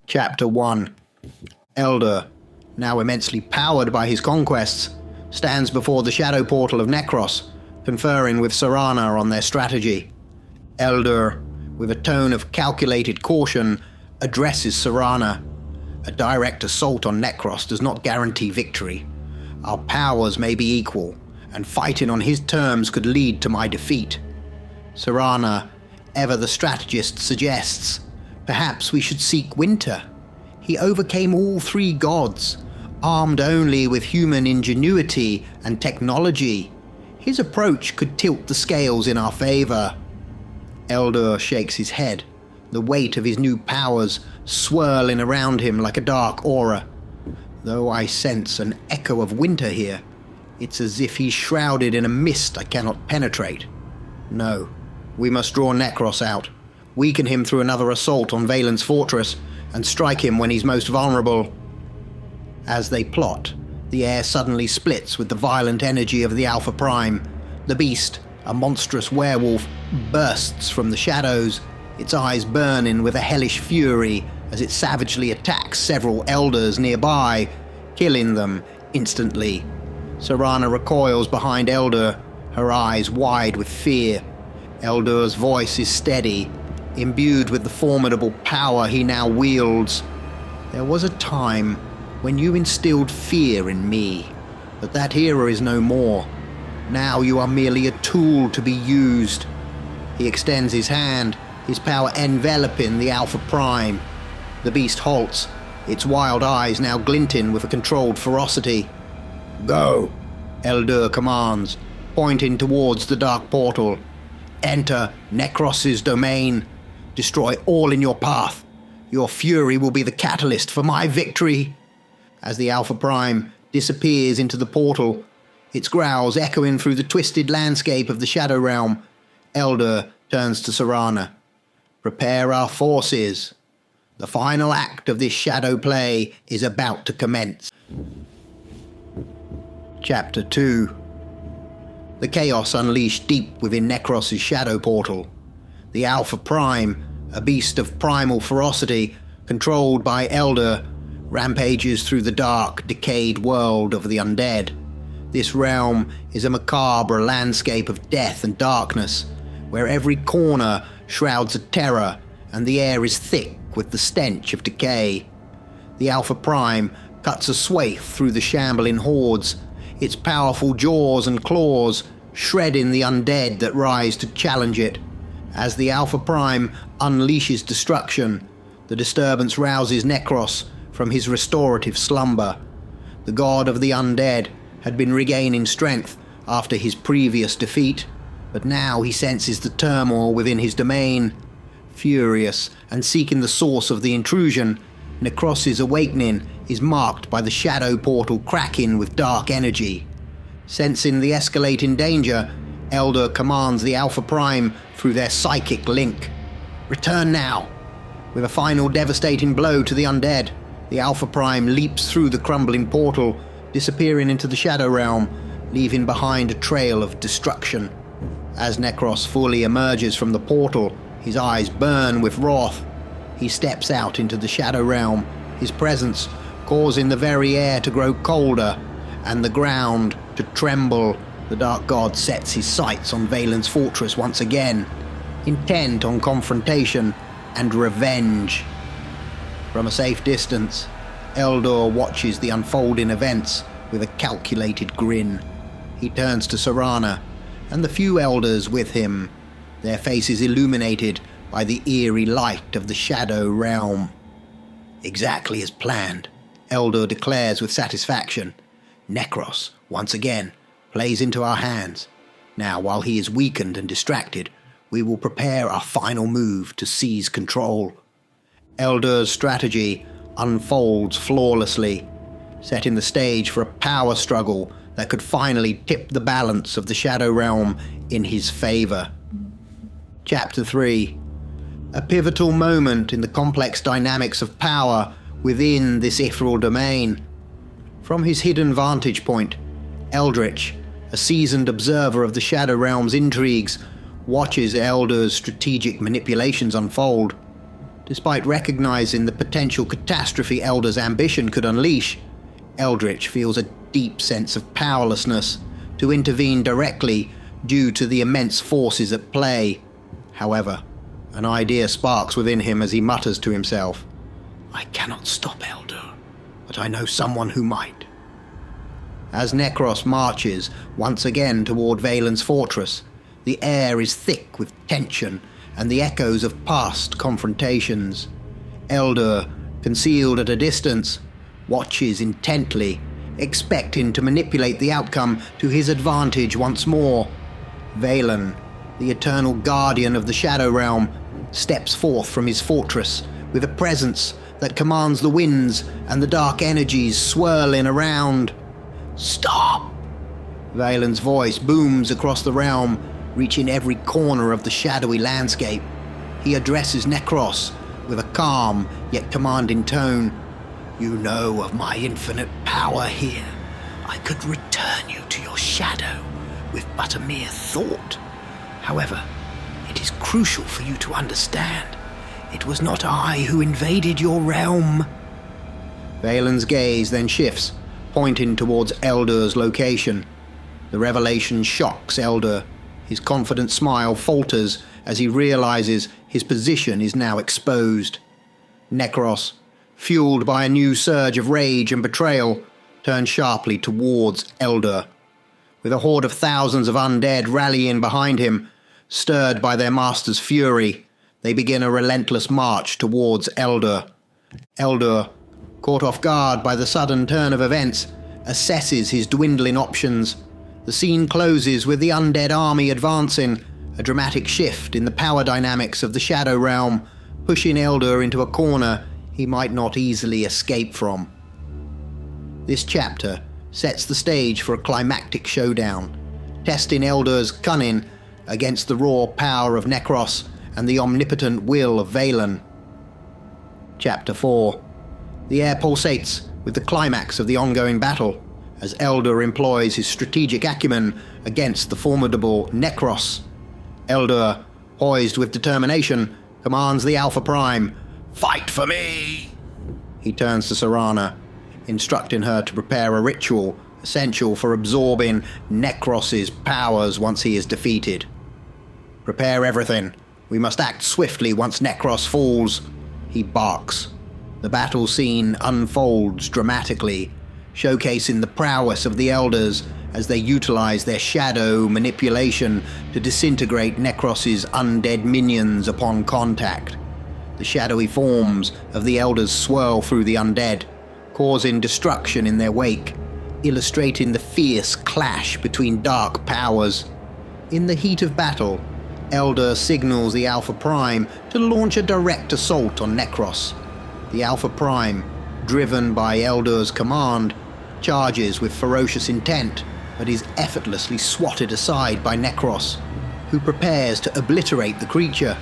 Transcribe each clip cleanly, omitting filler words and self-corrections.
Chapter 1. Eldur, now immensely powered by his conquests, stands before the shadow portal of Necros, conferring with Serana on their strategy. Eldur, with a tone of calculated caution, addresses Serana. A direct assault on Necros does not guarantee victory. Our powers may be equal, and fighting on his terms could lead to my defeat. Serana, ever the strategist, suggests, perhaps we should seek Winter. He overcame all three gods, armed only with human ingenuity and technology. His approach could tilt the scales in our favor. Eldur shakes his head, the weight of his new powers swirling around him like a dark aura. Though I sense an echo of Winter here, it's as if he's shrouded in a mist I cannot penetrate. No, we must draw Necros out, weaken him through another assault on Valen's fortress, and strike him when he's most vulnerable. As they plot, the air suddenly splits with the violent energy of the Alpha Prime. The beast, a monstrous werewolf, bursts from the shadows, its eyes burning with a hellish fury as it savagely attacks several elders nearby, killing them instantly. Serana recoils behind Eldur, her eyes wide with fear. Eldur's voice is steady, imbued with the formidable power he now wields. There was a time when you instilled fear in me, but that era is no more. Now you are merely a tool to be used. He extends his hand, his power enveloping the Alpha Prime. The beast halts, its wild eyes now glinting with a controlled ferocity. Go, Eldur commands, pointing towards the dark portal. Enter Necros' domain. Destroy all in your path. Your fury will be the catalyst for my victory. As the Alpha Prime disappears into the portal, its growls echoing through the twisted landscape of the Shadow Realm, Eldur turns to Serana. Prepare our forces. The final act of this shadow play is about to commence. Chapter 2. The chaos unleashed deep within Necros' shadow portal. The Alpha Prime, a beast of primal ferocity, controlled by Eldur, rampages through the dark, decayed world of the undead. This realm is a macabre landscape of death and darkness, where every corner shrouds a terror and the air is thick with the stench of decay. The Alpha Prime cuts a swathe through the shambling hordes, its powerful jaws and claws shredding the undead that rise to challenge it. As the Alpha Prime unleashes destruction, the disturbance rouses Necros from his restorative slumber. The god of the undead had been regaining strength after his previous defeat, but now he senses the turmoil within his domain. Furious and seeking the source of the intrusion, Necros' awakening is marked by the shadow portal cracking with dark energy. Sensing the escalating danger, Eldur commands the Alpha Prime through their psychic link. Return now. With a final devastating blow to the undead, the Alpha Prime leaps through the crumbling portal, disappearing into the Shadow Realm, leaving behind a trail of destruction. As Necros fully emerges from the portal, his eyes burn with wrath. He steps out into the Shadow Realm, his presence causing the very air to grow colder and the ground to tremble. The Dark God sets his sights on Valen's fortress once again, intent on confrontation and revenge. From a safe distance, Eldur watches the unfolding events with a calculated grin. He turns to Serana and the few elders with him, their faces illuminated by the eerie light of the Shadow Realm. Exactly as planned, Eldur declares with satisfaction. Necros, once again, plays into our hands. Now, while he is weakened and distracted, we will prepare our final move to seize control. Eldur's strategy unfolds flawlessly, setting the stage for a power struggle that could finally tip the balance of the Shadow Realm in his favor. Chapter 3. A pivotal moment in the complex dynamics of power within this ethereal domain. From his hidden vantage point, Eldritch, a seasoned observer of the Shadow Realm's intrigues, watches Eldur's strategic manipulations unfold. Despite recognizing the potential catastrophe Eldur's ambition could unleash, Eldritch feels a deep sense of powerlessness to intervene directly due to the immense forces at play. However, an idea sparks within him as he mutters to himself, "I cannot stop Eldur, but I know someone who might." As Necros marches once again toward Valen's fortress, the air is thick with tension and the echoes of past confrontations. Eldur, concealed at a distance, watches intently, expecting to manipulate the outcome to his advantage once more. Valen, the eternal guardian of the Shadow Realm, steps forth from his fortress with a presence that commands the winds and the dark energies swirling around. "Stop!" Valen's voice booms across the realm, reaching every corner of the shadowy landscape. He addresses Necros with a calm yet commanding tone. "You know of my infinite power here. I could return you to your shadow with but a mere thought. However, it is crucial for you to understand. It was not I who invaded your realm." Valen's gaze then shifts, pointing towards Eldur's location. The revelation shocks Eldur. His confident smile falters as he realizes his position is now exposed. Necros, fueled by a new surge of rage and betrayal, turns sharply towards Eldur. With a horde of thousands of undead rallying behind him, stirred by their master's fury, they begin a relentless march towards Eldur. Eldur, caught off guard by the sudden turn of events, assesses his dwindling options. The scene closes with the undead army advancing, a dramatic shift in the power dynamics of the Shadow Realm, pushing Eldur into a corner he might not easily escape from. This chapter sets the stage for a climactic showdown, testing Eldur's cunning against the raw power of Necros and the omnipotent will of Valen. Chapter 4. The air pulsates with the climax of the ongoing battle, as Eldur employs his strategic acumen against the formidable Necros. Eldur, poised with determination, commands the Alpha Prime, "Fight for me!" He turns to Serana, instructing her to prepare a ritual essential for absorbing Necros's powers once he is defeated. "Prepare everything. We must act swiftly once Necros falls," he barks. The battle scene unfolds dramatically, showcasing the prowess of the Elders as they utilize their shadow manipulation to disintegrate Necros's undead minions upon contact. The shadowy forms of the Elders swirl through the undead, causing destruction in their wake, illustrating the fierce clash between dark powers. In the heat of battle, Eldur signals the Alpha Prime to launch a direct assault on Necros. The Alpha Prime, driven by Eldur's command, charges with ferocious intent, but is effortlessly swatted aside by Necros, who prepares to obliterate the creature.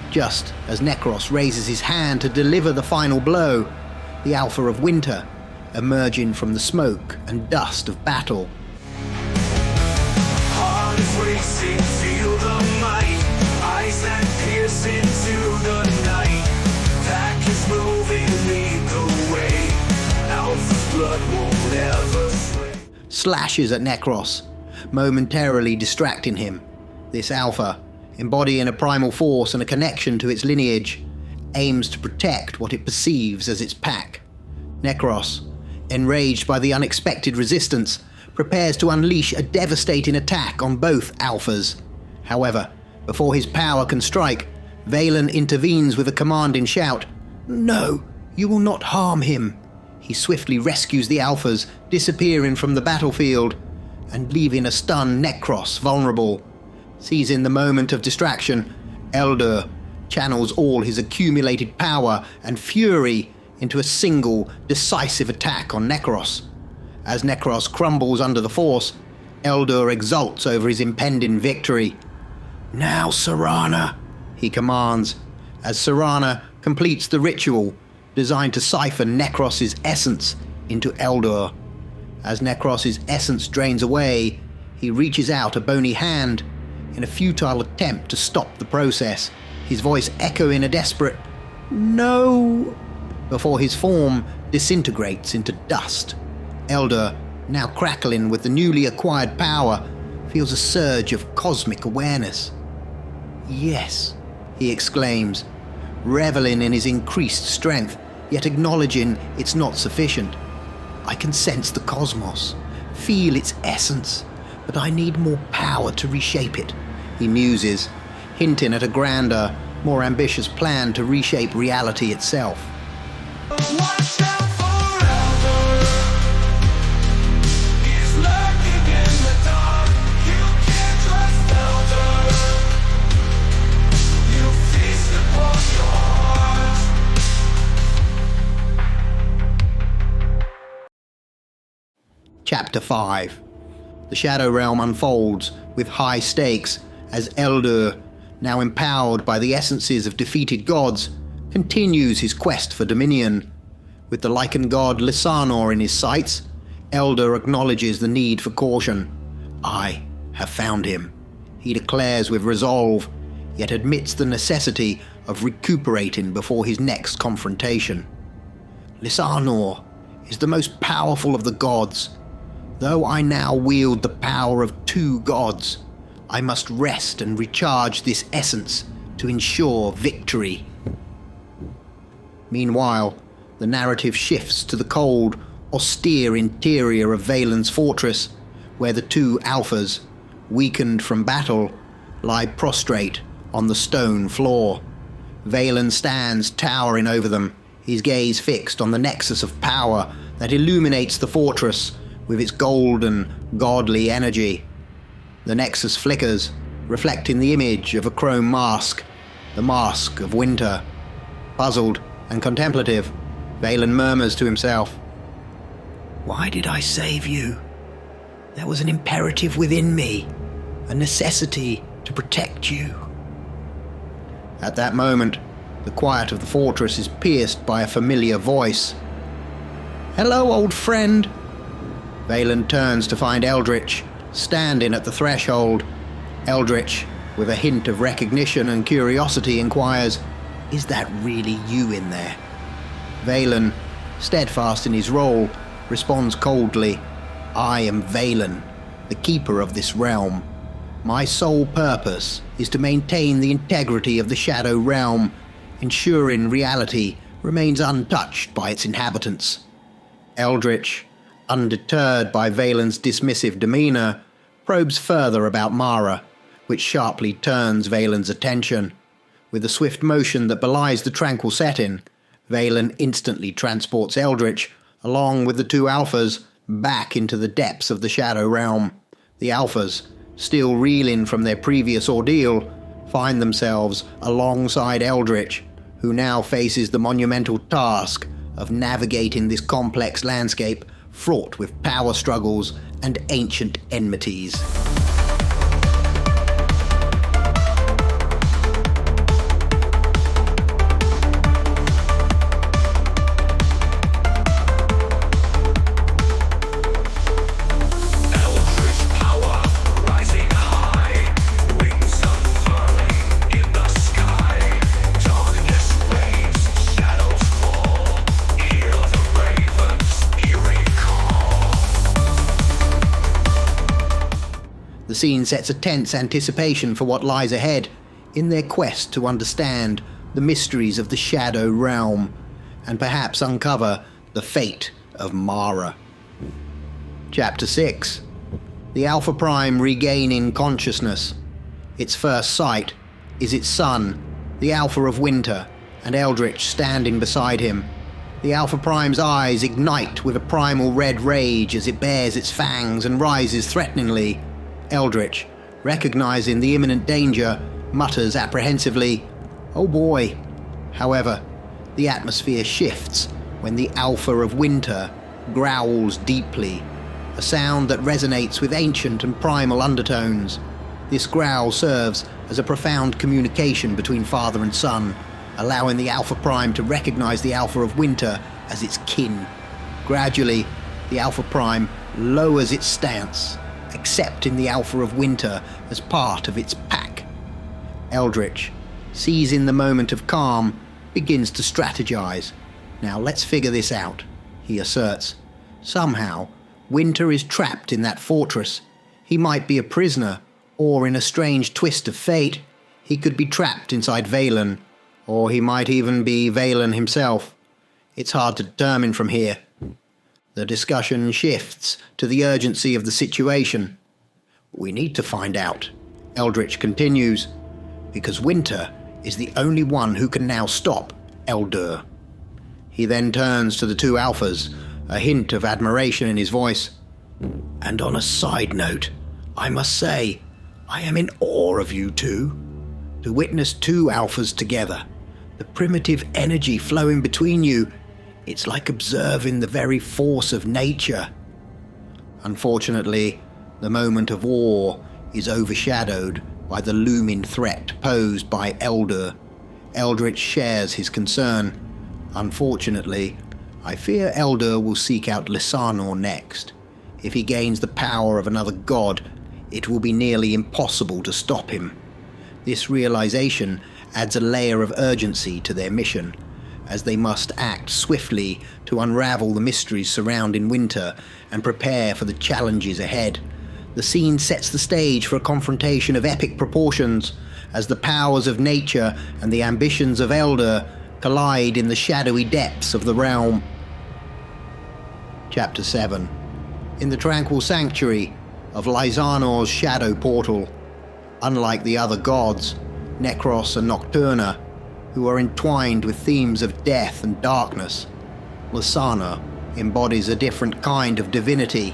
Just as Necros raises his hand to deliver the final blow, the Alpha of Winter, emerging from the smoke and dust of battle. Heart is racing, feel the might, eyes that pierce into the night. Pack is moving, lead the way, Alpha's blood won't ever stray. Slashes at Necros, momentarily distracting him. This Alpha, embodying a primal force and a connection to its lineage, aims to protect what it perceives as its pack. Necros, enraged by the unexpected resistance, prepares to unleash a devastating attack on both Alphas. However, before his power can strike, Valen intervenes with a commanding shout. "No, you will not harm him." He swiftly rescues the Alphas, disappearing from the battlefield and leaving a stunned Necros vulnerable. Seizing the moment of distraction, Eldur channels all his accumulated power and fury into a single, decisive attack on Necros. As Necros crumbles under the force, Eldur exults over his impending victory. "Now, Serana," he commands, as Serana completes the ritual designed to siphon Necros's essence into Eldur. As Necros's essence drains away, he reaches out a bony hand in a futile attempt to stop the process, his voice echoing a desperate, No! Before his form disintegrates into dust, Eldur, now crackling with the newly acquired power, feels a surge of cosmic awareness. Yes, he exclaims, reveling in his increased strength, yet acknowledging it's not sufficient. I can sense the cosmos, feel its essence, but I need more power to reshape it, he muses, hinting at a grander, more ambitious plan to reshape reality itself. Watch out for Eldur. He's lurking in the dark. You can't trust Eldur. You feast upon your heart. Chapter 5. The Shadow Realm unfolds with high stakes as Eldur, now empowered by the essences of defeated gods, continues his quest for dominion. With the lichen god Lisanor in his sights, Eldur acknowledges the need for caution. I have found him, he declares with resolve, yet admits the necessity of recuperating before his next confrontation. Lisanor is the most powerful of the gods. Though I now wield the power of 2 gods, I must rest and recharge this essence to ensure victory. Meanwhile, the narrative shifts to the cold, austere interior of Valen's fortress, where the 2 alphas, weakened from battle, lie prostrate on the stone floor. Valen stands towering over them, his gaze fixed on the nexus of power that illuminates the fortress with its golden, godly energy. The nexus flickers, reflecting the image of a chrome mask, the mask of winter. Puzzled and contemplative, Valen murmurs to himself, "Why did I save you? There was an imperative within me, a necessity to protect you." At that moment, the quiet of the fortress is pierced by a familiar voice. "Hello, old friend." Valen turns to find Eldritch standing at the threshold. Eldritch, with a hint of recognition and curiosity, inquires, "Is that really you in there?" Valen, steadfast in his role, responds coldly, "I am Valen, the keeper of this realm. My sole purpose is to maintain the integrity of the Shadow Realm, ensuring reality remains untouched by its inhabitants." Eldritch, undeterred by Valen's dismissive demeanor, probes further about Mara, which sharply turns Valen's attention. With a swift motion that belies the tranquil setting, Valen instantly transports Eldritch, along with the 2 alphas, back into the depths of the Shadow Realm. The alphas, still reeling from their previous ordeal, find themselves alongside Eldritch, who now faces the monumental task of navigating this complex landscape fraught with power struggles and ancient enmities. The scene sets a tense anticipation for what lies ahead in their quest to understand the mysteries of the Shadow Realm and perhaps uncover the fate of Mara. Chapter 6. The Alpha Prime regaining consciousness. Its first sight is its son, the Alpha of Winter, and Eldritch standing beside him. The Alpha Prime's eyes ignite with a primal red rage as it bares its fangs and rises threateningly. Eldritch, recognizing the imminent danger, mutters apprehensively, "Oh boy." However, the atmosphere shifts when the Alpha of Winter growls deeply, a sound that resonates with ancient and primal undertones. This growl serves as a profound communication between father and son, allowing the Alpha Prime to recognize the Alpha of Winter as its kin. Gradually, the Alpha Prime lowers its stance, accepting the Alpha of Winter as part of its pack. Eldritch, seizing the moment of calm, begins to strategize. "Now let's figure this out," he asserts. "Somehow, Winter is trapped in that fortress. He might be a prisoner, or in a strange twist of fate, he could be trapped inside Valen, or he might even be Valen himself. It's hard to determine from here." The discussion shifts to the urgency of the situation. "We need to find out," Eldritch continues, "because Winter is the only one who can now stop Eldur." He then turns to the two alphas, a hint of admiration in his voice. "And on a side note, I must say, I am in awe of you two. To witness two alphas together, the primitive energy flowing between you, it's like observing the very force of nature." Unfortunately, the moment of awe is overshadowed by the looming threat posed by Eldur. Eldritch shares his concern. "Unfortunately, I fear Eldur will seek out Lysanor next. If he gains the power of another god, it will be nearly impossible to stop him." This realization adds a layer of urgency to their mission, as they must act swiftly to unravel the mysteries surrounding Winter and prepare for the challenges ahead. The scene sets the stage for a confrontation of epic proportions, as the powers of nature and the ambitions of Eldur collide in the shadowy depths of the realm. Chapter 7. In the tranquil sanctuary of Lysanor's shadow portal. Unlike the other gods, Necros and Nocturna, who are entwined with themes of death and darkness, Lysana embodies a different kind of divinity,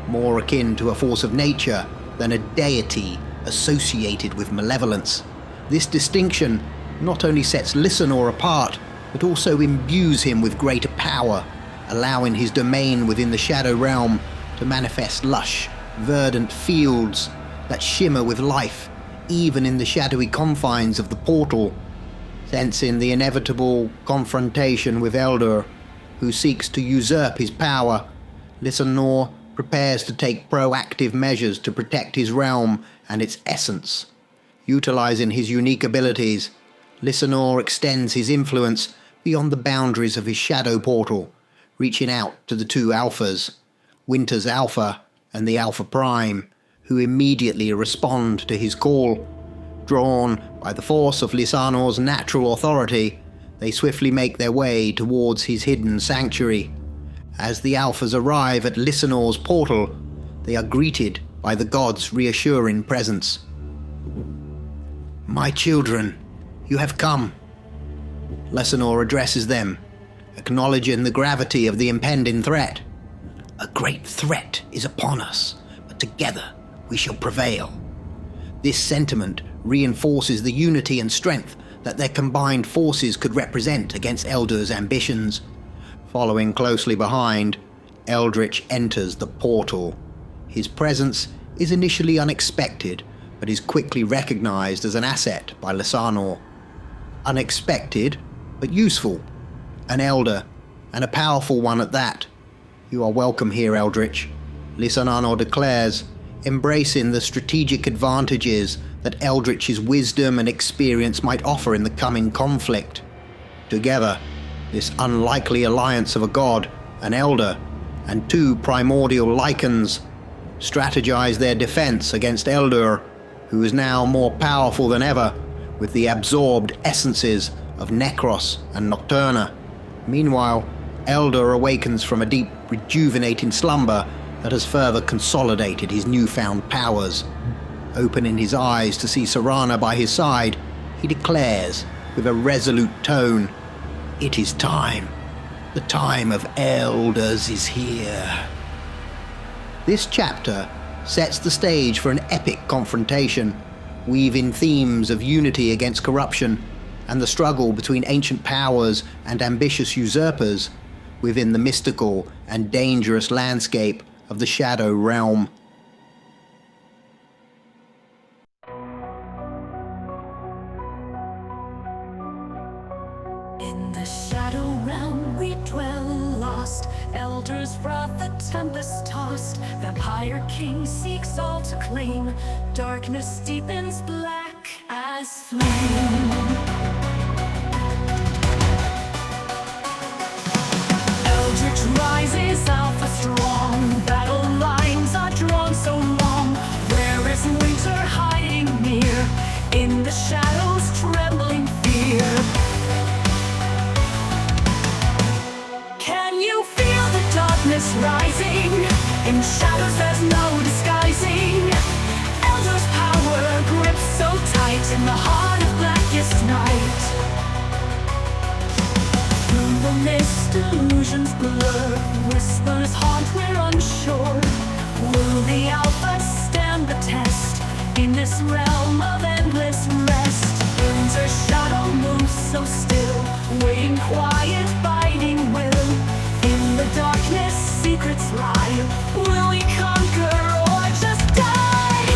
more akin to a force of nature than a deity associated with malevolence. This distinction not only sets Lysanor apart, but also imbues him with greater power, allowing his domain within the Shadow Realm to manifest lush, verdant fields that shimmer with life, even in the shadowy confines of the portal. Sensing the inevitable confrontation with Eldur, who seeks to usurp his power, Lysanor prepares to take proactive measures to protect his realm and its essence. Utilizing his unique abilities, Lysanor extends his influence beyond the boundaries of his shadow portal, reaching out to the two alphas, Winter's Alpha and the Alpha Prime, who immediately respond to his call. Drawn by the force of Lysanor's natural authority, they swiftly make their way towards his hidden sanctuary. As the alphas arrive at Lysanor's portal, they are greeted by the god's reassuring presence. "My children, you have come." Lysanor addresses them, acknowledging the gravity of the impending threat. "A great threat is upon us, but together we shall prevail." This sentiment reinforces the unity and strength that their combined forces could represent against Eldur's ambitions. Following closely behind, Eldritch enters the portal. His presence is initially unexpected, but is quickly recognized as an asset by Lysanor. Unexpected, but useful. An elder, and a powerful one at that. "You are welcome here, Eldritch," Lysanor declares, embracing the strategic advantages that Eldritch's wisdom and experience might offer in the coming conflict. Together, this unlikely alliance of a god, an elder, and two primordial lichens strategize their defense against Eldur, who is now more powerful than ever, with the absorbed essences of Necros and Nocturna. Meanwhile, Eldur awakens from a deep, rejuvenating slumber that has further consolidated his newfound powers. Opening his eyes to see Serana by his side, he declares with a resolute tone, "It is time. The time of elders is here." This chapter sets the stage for an epic confrontation, weaving themes of unity against corruption and the struggle between ancient powers and ambitious usurpers within the mystical and dangerous landscape of the Shadow Realm. In the Shadow Realm we dwell lost, Eldur's wrath the tempest tossed, vampire king seeks all to claim, darkness deepens black as flame. the shadows, trembling fear. Can you feel the darkness rising? In shadows there's no disguising. Eldur's power grips so tight in the heart of blackest night. Through the mist, illusions blur, whispers haunt, we're unsure. Will the Alpha stand the test in this realm of endless rest? Elder's shadow moves so still, waiting quiet, biding will. In the darkness, secrets lie. Will we conquer or just die?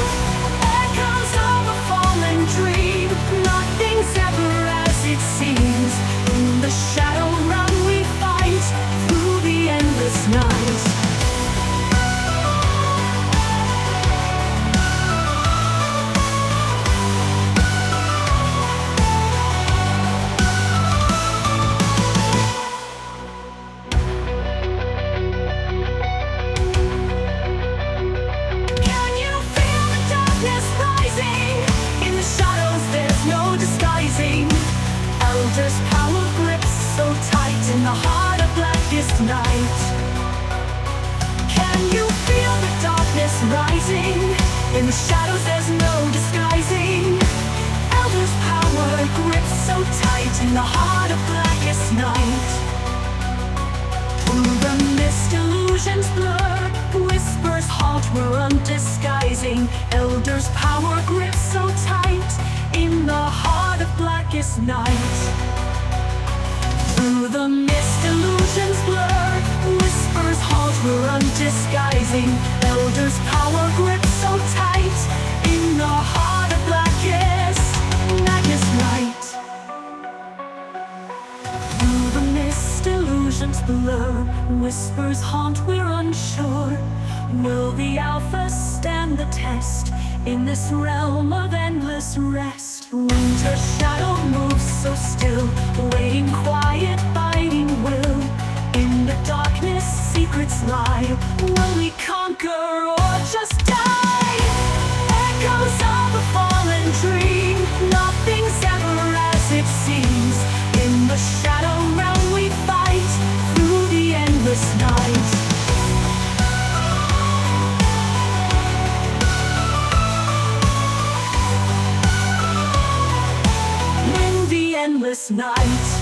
Echoes of a fallen dream. Nothing's ever as it seems. In the shadow run we fight through the endless night. Elder's power grips so tight in the heart of blackest night. Can you feel the darkness rising? In the shadows there's no disguising. Elder's power grips so tight in the heart of blackest night. Through the mist, illusions blur, whispers haunt, we're undisguising. Elder's power grips so tight in the heart of blackest night. Through the mist, illusions blur, whispers haunt, we're undisguising. Elder's power grips so tight in the heart of blackest night. Through the mist, illusions blur, whispers haunt, we're unsure. Will the Alpha stand the test in this realm of endless rest? Winter's shadow moves so still, waiting quiet, biding will. In the darkness, secrets lie. Will we conquer or just die? Echoes of a fallen dream. Nothing's ever as it seems. In the shadow realm we fight through the endless night. Endless night.